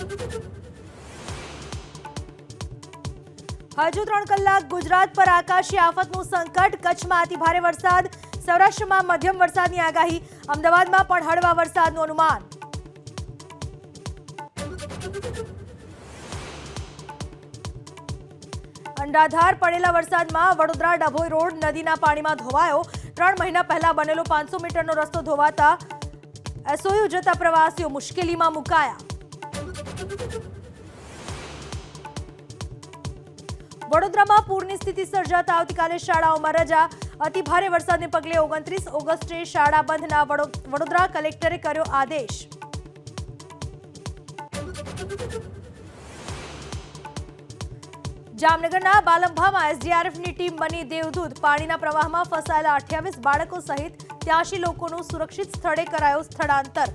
હજુ 3 કલાક ગુજરાત પર આકાશી આફતનું સંકટ. કચ્છમાં અતિભારે વરસાદ, સૌરાષ્ટ્રમાં મધ્યમ વરસાદની આગાહી, અમદાવાદમાં પણ હળવા વરસાદનું અનુમાન. અંડાધાર પડેલા વરસાદમાં વડોદરા ડભોઈ રોડ નદીના પાણીમાં ધોવાયો. 3 મહિના પહેલા બનેલો 500 મીટરનો રસ્તો ધોવાતા એસઓયુ જતા પ્રવાસીઓ મુશ્કેલીમાં મુકાયા. વડોદરામાં પૂરની સ્થિતિ સર્જાતા આવતીકાલે શાળાઓમાં રજા. અતિભારે વરસાદને પગલે 29 ઓગસ્ટે શાળા બંધના વડોદરા કલેક્ટરે કર્યો આદેશ. જામનગરના બાલંભામાં એસડીઆરએફની ટીમ બની દેવદૂત. પાણીના પ્રવાહમાં ફસાયેલા 28 બાળકો સહિત 83 લોકોનું સુરક્ષિત સ્થળે કરાયો સ્થળાંતર.